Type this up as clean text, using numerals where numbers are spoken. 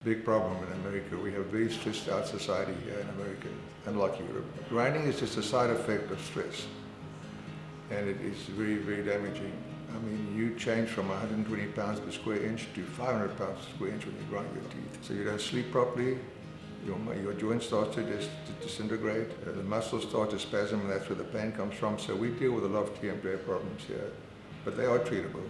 Big problem in America. We have a very stressed out society here in America, unlike Europe. Grinding is just a side effect of stress, and it is very, very damaging. I mean, you change from 120 pounds per square inch to 500 pounds per square inch when you grind your teeth. So you don't sleep properly, your joints start to disintegrate, the muscles start to spasm, and that's where the pain comes from. So we deal with a lot of TMJ problems here, but they are treatable.